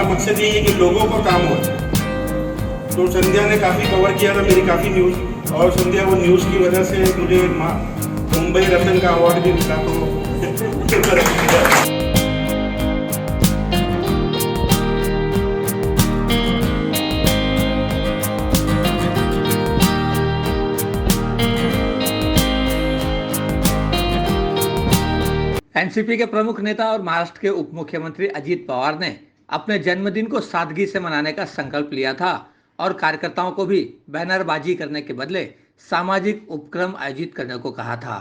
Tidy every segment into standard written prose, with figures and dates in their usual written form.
मकसद यही है कि लोगों को काम हो। तो संध्या ने काफ़ी कवर किया था मेरी काफ़ी न्यूज़, और संध्या वो न्यूज़ की वजह से मुझे मुंबई रत्न का अवार्ड भी मिला। तो एनसीपी के प्रमुख नेता और महाराष्ट्र के उप मुख्यमंत्री अजित पवार ने अपने जन्मदिन को सादगी से मनाने का संकल्प लिया था और कार्यकर्ताओं को भी बैनरबाजी करने के बदले सामाजिक उपक्रम आयोजित करने को कहा था।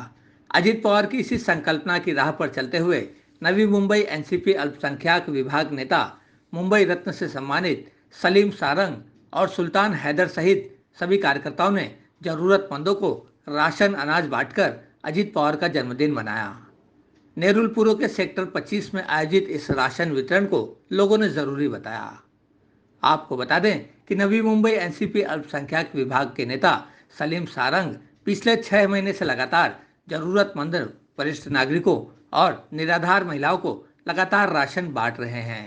अजित पवार की इसी संकल्पना की राह पर चलते हुए नवी मुंबई एनसीपी अल्पसंख्यक विभाग नेता, मुंबई रत्न से सम्मानित सलीम सारंग और सुल्तान हैदर सहित सभी कार्यकर्ताओं ने जरूरतमंदों को राशन अनाज बांटकर अजित पवार का जन्मदिन मनाया। नेरुलपुरो के सेक्टर 25 में आयोजित इस राशन वितरण को लोगों ने जरूरी बताया। आपको बता दें कि नवी मुंबई एनसीपी अल्पसंख्यक विभाग के नेता सलीम सारंग पिछले 6 महीने से लगातार जरूरतमंद वरिष्ठ नागरिकों और निराधार महिलाओं को लगातार राशन बांट रहे हैं।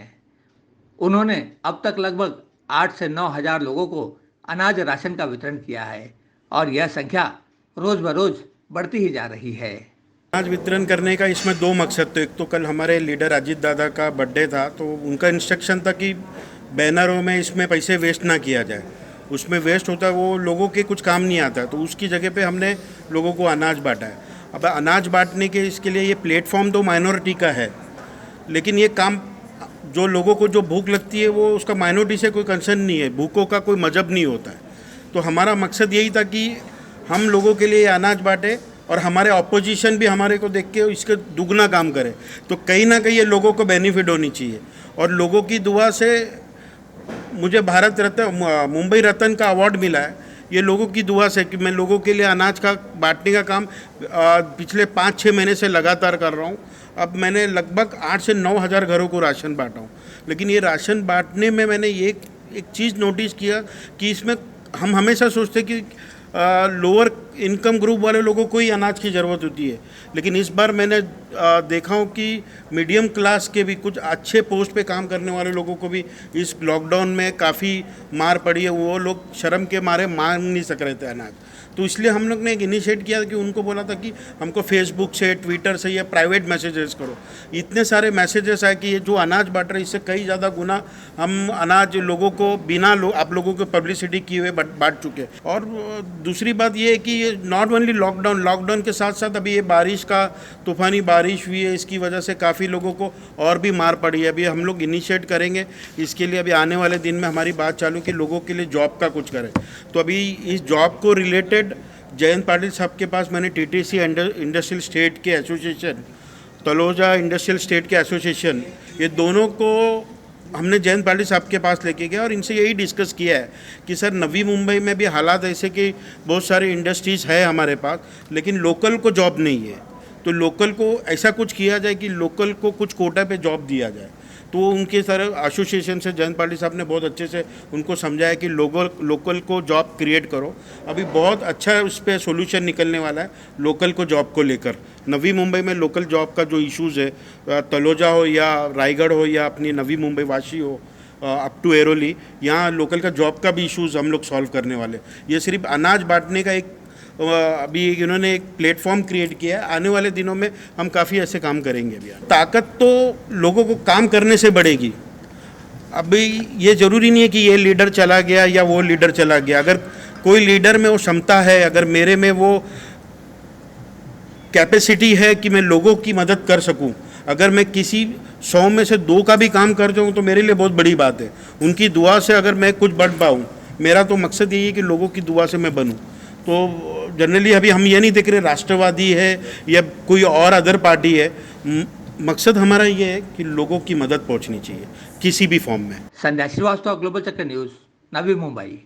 उन्होंने अब तक लगभग 8 से 9 हजार लोगों को अनाज राशन का वितरण किया है और यह संख्या रोज बरोज बढ़ती ही जा रही है। आज वितरण करने का इसमें 2 मकसद थे। एक तो कल हमारे लीडर अजीत दादा का बर्थडे था, तो उनका इंस्ट्रक्शन था कि बैनरों में इसमें पैसे वेस्ट ना किया जाए। उसमें वेस्ट होता है वो लोगों के कुछ काम नहीं आता, तो उसकी जगह पे हमने लोगों को अनाज बांटा है। अब अनाज बांटने के इसके लिए ये प्लेटफॉर्म तो माइनॉरिटी का है, लेकिन ये काम जो लोगों को जो भूख लगती है वो उसका माइनॉरिटी से कोई कंसर्न नहीं है, भूखों का कोई मजहब नहीं होता है। तो हमारा मकसद यही था कि हम लोगों के लिए अनाज बांटे और हमारे ऑपोजिशन भी हमारे को देख के इसके दुगना काम करे। तो कहीं ना कहीं ये लोगों को बेनिफिट होनी चाहिए, और लोगों की दुआ से मुझे भारत रत्न मुंबई रत्न का अवार्ड मिला है। ये लोगों की दुआ से कि मैं लोगों के लिए अनाज का बांटने का काम पिछले 5-6 महीने से लगातार कर रहा हूँ। अब मैंने लगभग 8 से 9 हज़ार घरों को राशन बांटा हूँ। लेकिन ये राशन बांटने में मैंने एक चीज़ नोटिस किया कि इसमें हम हमेशा सोचते कि लोअर इनकम ग्रुप वाले लोगों को ही अनाज की ज़रूरत होती है, लेकिन इस बार मैंने देखा हूँ कि मीडियम क्लास के भी कुछ अच्छे पोस्ट पे काम करने वाले लोगों को भी इस लॉकडाउन में काफ़ी मार पड़ी है। वो लोग शर्म के मारे मांग नहीं सक रहे थे अनाज। तो इसलिए हम लोग ने एक इनिशिएट किया कि उनको बोला था कि हमको फेसबुक से, ट्विटर से या प्राइवेट मैसेजेस करो। इतने सारे मैसेजेस आए कि ये जो अनाज बांट रहे इससे कई ज़्यादा गुना हम अनाज लोगों को बिना आप लोगों को पब्लिसिटी किए हुए बांट चुके। और दूसरी बात ये है कि ये नॉट ओनली लॉकडाउन के साथ साथ अभी ये बारिश का तूफ़ानी बारिश हुई है, इसकी वजह से काफ़ी लोगों को और भी मार पड़ी है। अभी हम लोग इनिशिएट करेंगे इसके लिए, अभी आने वाले दिन में हमारी बात चालू कि लोगों के लिए जॉब का कुछ करें। तो अभी इस जॉब को रिलेटेड जयंत पाटिल साहब के पास मैंने टीटीसी इंडस्ट्रियल स्टेट के एसोसिएशन, तलोजा इंडस्ट्रियल स्टेट के एसोसिएशन, ये दोनों को हमने जयंत पाटिल साहब के पास लेके गया और इनसे यही डिस्कस किया है कि सर नवी मुंबई में भी हालात ऐसे कि बहुत सारे इंडस्ट्रीज़ है हमारे पास, लेकिन लोकल को जॉब नहीं है। तो लोकल को ऐसा कुछ किया जाए कि लोकल को कुछ कोटा पे जॉब दिया जाए। तो उनके सारे एसोसिएशन से जयंत पाटिल साहब ने बहुत अच्छे से उनको समझाया कि लोकल को जॉब क्रिएट करो। अभी बहुत अच्छा उस पर सोल्यूशन निकलने वाला है लोकल को जॉब को लेकर। नवी मुंबई में लोकल जॉब का जो इश्यूज़ है, तलोजा हो या रायगढ़ हो या अपनी नवी मुंबई वासी हो, अप टू एरोली, यहाँ लोकल का जॉब का भी इश्यूज़ हम लोग सॉल्व करने वाले। ये सिर्फ अनाज बांटने का एक अभी इन्होंने एक प्लेटफॉर्म क्रिएट किया है। आने वाले दिनों में हम काफ़ी ऐसे काम करेंगे। अभी ताकत तो लोगों को काम करने से बढ़ेगी। अभी ये ज़रूरी नहीं है कि ये लीडर चला गया या वो लीडर चला गया। अगर कोई लीडर में वो क्षमता है, अगर मेरे में वो कैपेसिटी है कि मैं लोगों की मदद कर सकूं, अगर मैं किसी 100 में से 2 का भी काम कर जाऊं तो मेरे लिए बहुत बड़ी बात है। उनकी दुआ से अगर मैं कुछ बढ़ पाऊँ, मेरा तो मकसद यही है कि लोगों की दुआ से मैं बनूँ। तो जनरली अभी हम ये नहीं देख रहे राष्ट्रवादी है या कोई और अदर पार्टी है। मकसद हमारा ये है कि लोगों की मदद पहुंचनी चाहिए किसी भी फॉर्म में। संध्या श्रीवास्तव, ग्लोबल चक्र न्यूज़, नवी मुंबई।